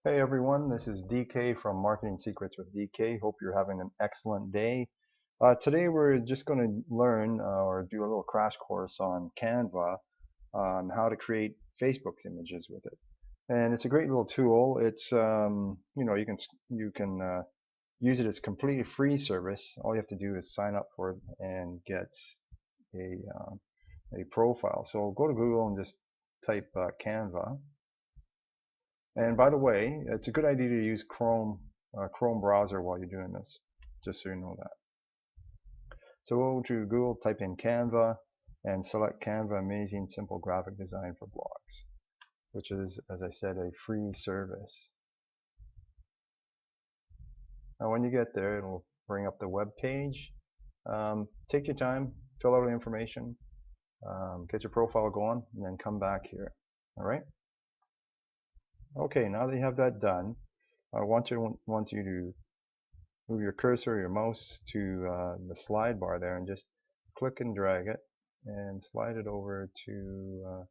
Hey everyone, this is DK from Marketing Secrets with DK. Hope you're having an excellent day. Today we're just going to learn or do a little crash course on Canva on how to create Facebook images with it. And it's a great little tool. It's you can use it as a completely free service. All you have to do is sign up for it and get a a profile. So go to Google and just type Canva. And by the way, it's a good idea to use Chrome browser while you're doing this, just so you know that. So go to Google, type in Canva, and select Canva Amazing Simple Graphic Design for Blogs, which is, as I said, a free service. Now when you get there, it'll bring up the web page. Take your time, fill out the information, get your profile going, and then come back here. All right? Okay, now that you have that done, I want you to move your cursor or your mouse to the slide bar there and just click and drag it and slide it over to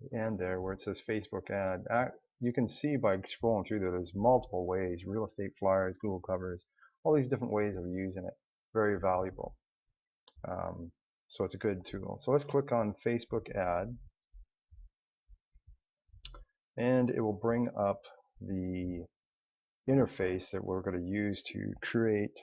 the end there where it says Facebook ad. You can see by scrolling through there's multiple ways: real estate flyers, Google covers, all these different ways of using it. Very valuable. Um, so it's a good tool. So let's click on Facebook ad, and it will bring up the interface that we're going to use to create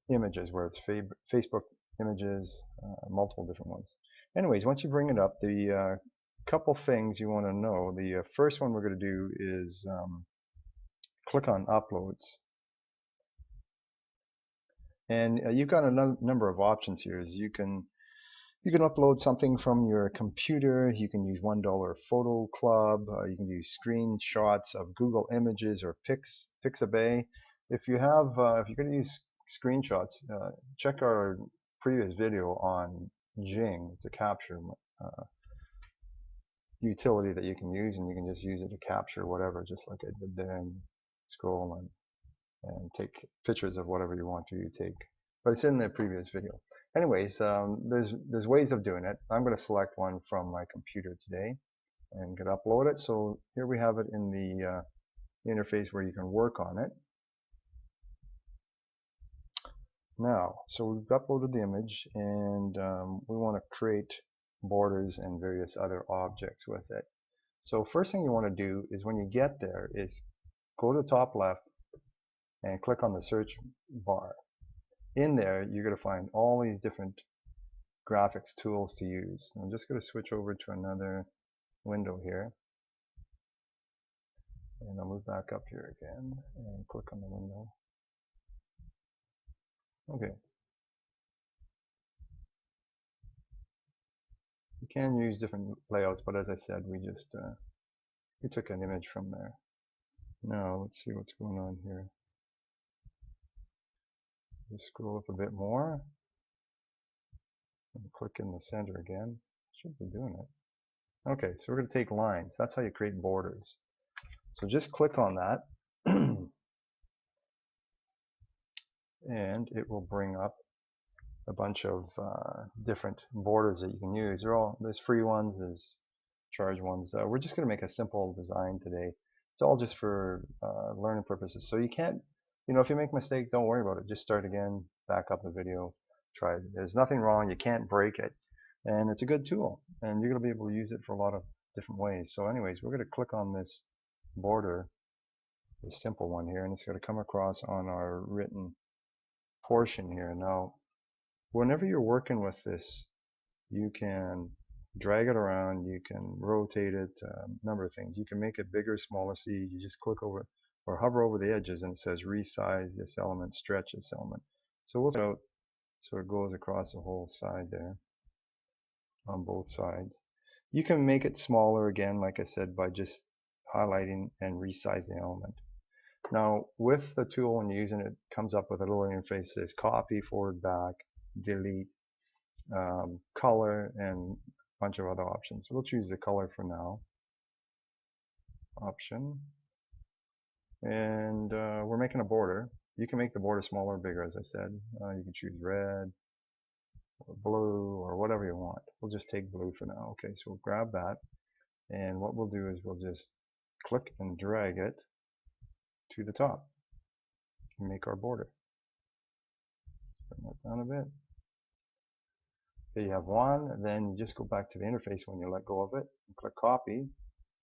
images, where it's Facebook images, multiple different ones. Anyways, once you bring it up, the couple things you want to know. The first one we're going to do is click on Uploads. And you've got a number of options here. You can upload something from your computer. You can use $1 Photo Club. You can use screenshots of Google Images or Pixabay. If you're going to use screenshots, check our previous video on Jing. It's a capture utility that you can use, and you can just use it to capture whatever, just like I did there, and scroll and take pictures of whatever you want to take. But it's in the previous video. Anyways, there's ways of doing it. I'm going to select one from my computer today and going to upload it. So here we have it in the interface where you can work on it. Now, so we've uploaded the image, and we want to create borders and various other objects with it. So first thing you want to do is when you get there is go to the top left and click on the search bar. In there, you're going to find all these different graphics tools to use. I'm just going to switch over to another window here, and I'll move back up here again and click on the window. Okay. You can use different layouts, but as I said, we took an image from there. Now let's see what's going on here. Just scroll up a bit more and click in the center again. Should be doing it. Okay, so we're going to take lines. That's how you create borders. So just click on that and it will bring up a bunch of different borders that you can use. There's free ones, there's charge ones. We're just going to make a simple design today. It's all just for learning purposes. So you can't, if you make a mistake, don't worry about it. Just start again, back up the video, try it. There's nothing wrong. You can't break it. And it's a good tool. And you're going to be able to use it for a lot of different ways. So anyways, we're going to click on this border, this simple one here, and it's going to come across on our written portion here. Now, whenever you're working with this, you can drag it around, you can rotate it, a number of things. You can make it bigger, smaller. See, you just click over or hover over the edges and it says resize this element, stretch this element. So we'll start out so it goes across the whole side there on both sides. You can make it smaller again, like I said, by just highlighting and resize the element. Now, with the tool, when you're using it, it comes up with a little interface that says copy, forward, back, delete, color, and a bunch of other options. We'll choose the color for now. Option. And we're making a border. You can make the border smaller or bigger, as I said. You can choose red or blue or whatever you want. We'll just take blue for now. Okay, so we'll grab that. And what we'll do is we'll just click and drag it to the top and make our border. Let's bring that down a bit. Okay, you have one, then you just go back to the interface when you let go of it, and click copy.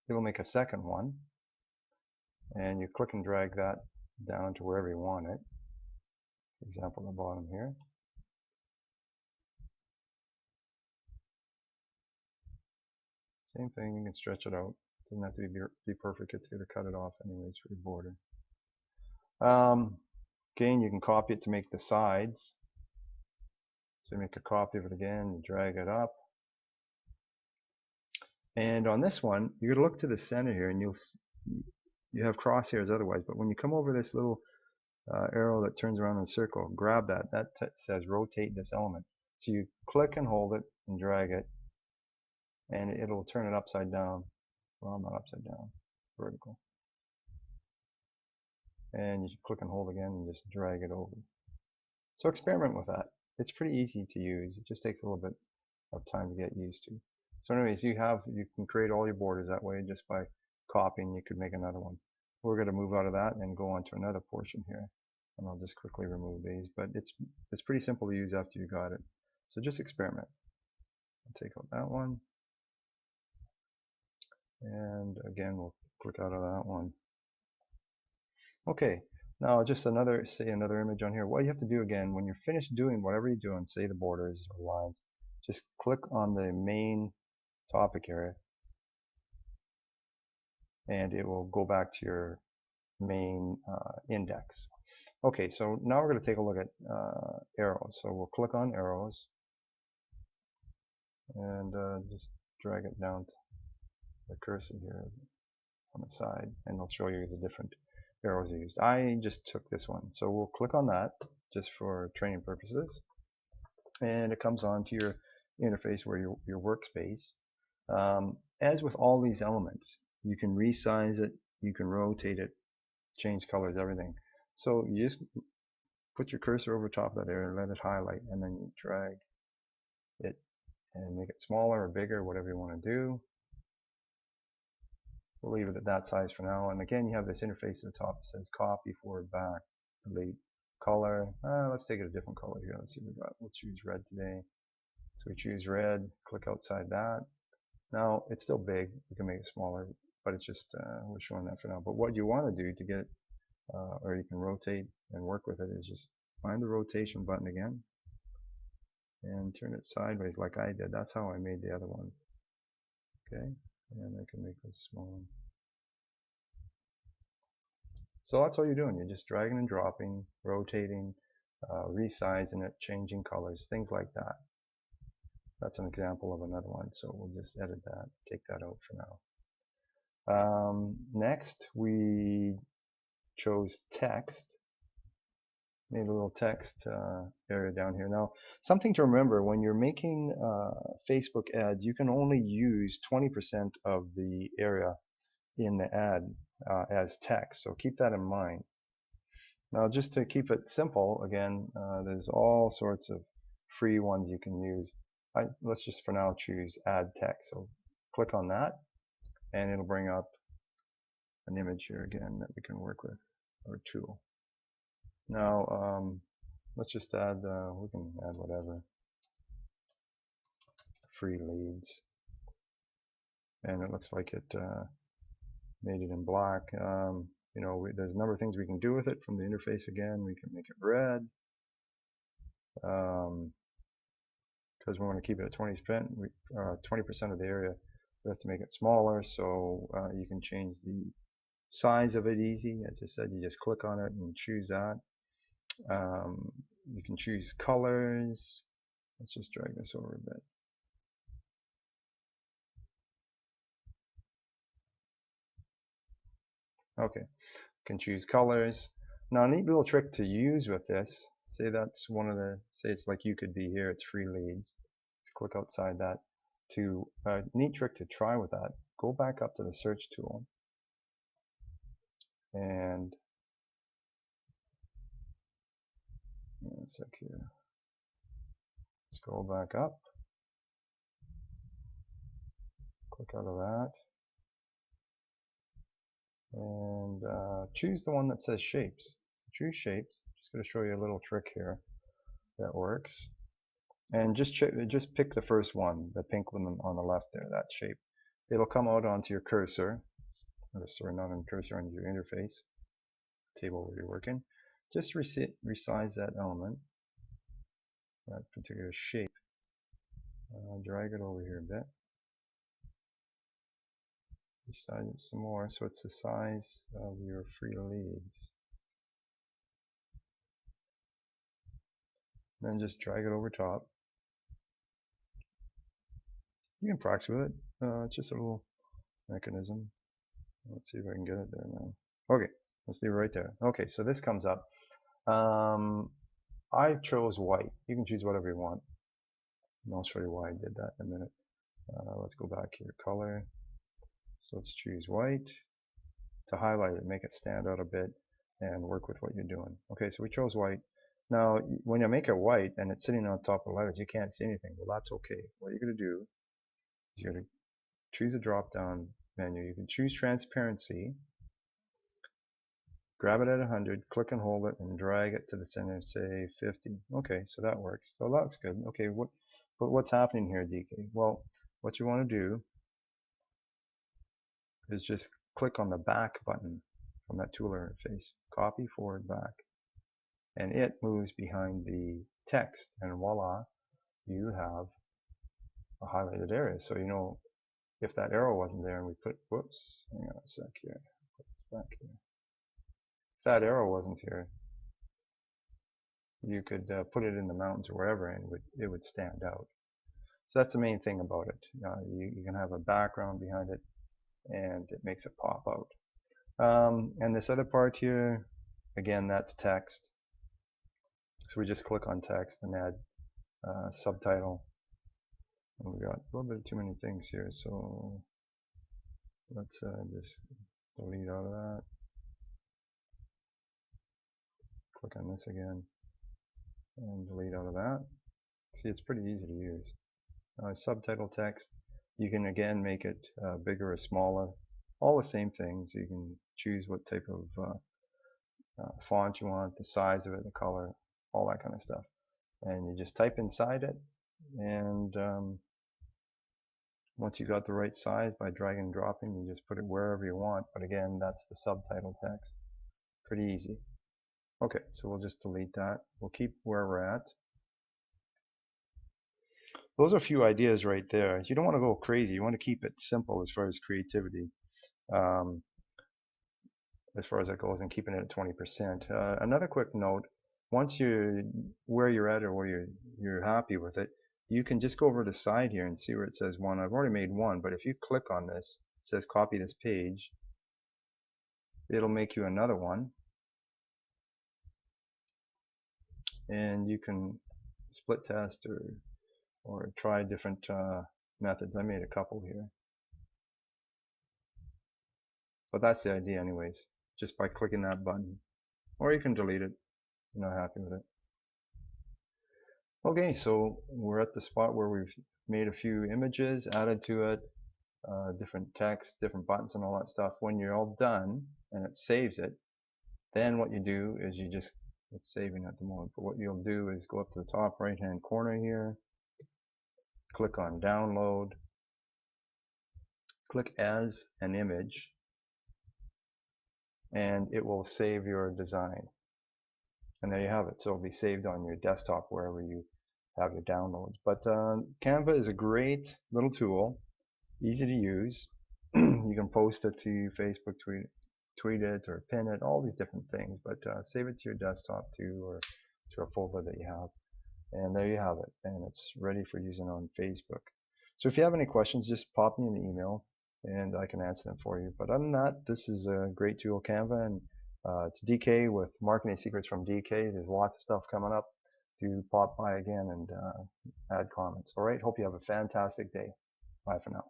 It'll make a second one, and you click and drag that down to wherever you want it. For example, the bottom here. Same thing, you can stretch it out. It doesn't have to be perfect, it's going to cut it off anyways for your border. Again, you can copy it to make the sides. So you make a copy of it again, you drag it up. And on this one, you're going to look to the center here, and you have crosshairs otherwise, but when you come over this little arrow that turns around in a circle, grab that. That says rotate this element. So you click and hold it and drag it, and it'll turn it upside down. Well, not upside down, vertical. And you click and hold again and just drag it over. So experiment with that. It's pretty easy to use. It just takes a little bit of time to get used to. So anyways, you can create all your borders that way just by copying. You could make another one. We're going to move out of that and go on to another portion here. And I'll just quickly remove these, but it's pretty simple to use after you got it. So just experiment. I'll take out that one. And again, we'll click out of that one. Okay, now just another image on here. What you have to do again, when you're finished doing whatever you're doing, say the borders or lines, just click on the main topic area, and it will go back to your main index. Okay, so now we're going to take a look at arrows. So we'll click on arrows and just drag it down to the cursor here on the side, and it'll show you the different arrows you used. I just took this one, so we'll click on that just for training purposes, and it comes on to your interface where your workspace. As with all these elements, you can resize it, you can rotate it, change colors, everything. So you just put your cursor over top of that area and let it highlight, and then you drag it and make it smaller or bigger, whatever you want to do. We'll leave it at that size for now. And again, you have this interface at the top that says copy, forward, back, delete, color. Let's take it a different color here. Let's see what we got. We'll choose red today. So we choose red, click outside that. Now it's still big. We can make it smaller, but it's just we're showing that for now. But what you want to do to get, or you can rotate and work with it, is just find the rotation button again and turn it sideways like I did. That's how I made the other one. Okay. And I can make this smaller. So that's all you're doing. You're just dragging and dropping, rotating, resizing it, changing colors, things like that. That's an example of another one. So we'll just edit that, take that out for now. Next, we chose text. Made a little text area down here. Now, something to remember, when you're making Facebook ads, you can only use 20% of the area in the ad as text. So keep that in mind. Now, just to keep it simple, again, there's all sorts of free ones you can use. Let's just for now choose add text. So click on that, and it'll bring up an image here again that we can work with, or tool. Now, let's just add, we can add whatever, free leads, and it looks like it made it in black. You know, there's a number of things we can do with it from the interface. Again, we can make it red, because we want to keep it at 20% of the area. We have to make it smaller, so you can change the size of it easy. As I said, you just click on it and choose that. You can choose colors. Let's just drag this over a bit. Okay, you can choose colors. Now, a neat little trick to use with this, say that's one of the, say it's like you could be here, it's free leads. Just click outside that. Neat trick to try with that, go back up to the search tool and one sec here. Scroll back up, click out of that, and choose the one that says shapes. So choose shapes. Just going to show you a little trick here that works. And just pick the first one, the pink one on the left there, that shape. It'll come out onto your cursor, or sorry, not on cursor, on your interface, table where you're working. Just resize that element, that particular shape. Drag it over here a bit. Resize it some more so it's the size of your free leaves. Then just drag it over top. You can practice with it. It's just a little mechanism. Let's see if I can get it there now. Okay, let's leave it right there. Okay, so this comes up. I chose white. You can choose whatever you want. And I'll show you why I did that in a minute. Let's go back here, color. So let's choose white to highlight it, make it stand out a bit, and work with what you're doing. Okay, so we chose white. Now, when you make it white and it's sitting on top of the letters, you can't see anything. Well, that's okay. What you're going to do is you're going to choose a drop-down menu. You can choose transparency. Grab it at 100, click and hold it, and drag it to the center, say 50. Okay, so that works. So that looks good. Okay, but what's happening here, DK? Well, what you want to do is just click on the back button from that tool interface. Copy forward back. And it moves behind the text. And voila, you have a highlighted area. So you know, if that arrow wasn't there and we put, whoops, hang on a sec here. Put this back here. If that arrow wasn't here, you could put it in the mountains or wherever and it would stand out. So that's the main thing about it. You can have a background behind it and it makes it pop out. And this other part here, again, that's text. So we just click on text and add subtitle. And we got a little bit too many things here, so let's just delete out of that. Click on this again and delete out of that. See, it's pretty easy to use. Subtitle text, you can again make it bigger or smaller. All the same things. You can choose what type of font you want, the size of it, the color, all that kind of stuff. And you just type inside it, and once you got the right size, by dragging and dropping, you just put it wherever you want. But again, that's the subtitle text. Pretty easy. Okay, so we'll just delete that. We'll keep where we're at. Those are a few ideas right there. You don't want to go crazy. You want to keep it simple as far as creativity, as far as that goes, and keeping it at 20%. Another quick note: once you're where you're at or where you're happy with it, you can just go over to the side here and see where it says one. I've already made one, but if you click on this, it says copy this page. It'll make you another one, and you can split test or try different methods. I made a couple here, but that's the idea anyways, just by clicking that button. Or you can delete it if you're not happy with it. Okay, so we're at the spot where we've made a few images, added to it, different text, different buttons and all that stuff. When you're all done and it saves it, then what you do is you just, it's saving at the moment, but what you'll do is go up to the top right hand corner here, click on download, click as an image, and it will save your design. And there you have it. So it'll be saved on your desktop wherever you have your downloads. But Canva is a great little tool, easy to use. You can post it to Facebook, tweet it, or pin it, all these different things. But save it to your desktop too, or to a folder that you have. And there you have it. And it's ready for using on Facebook. So if you have any questions, just pop me an email and I can answer them for you. But other than that, this is a great tool, Canva, and it's DK with Marketing Secrets from DK. There's lots of stuff coming up. Do pop by again and add comments. All right, hope you have a fantastic day. Bye for now.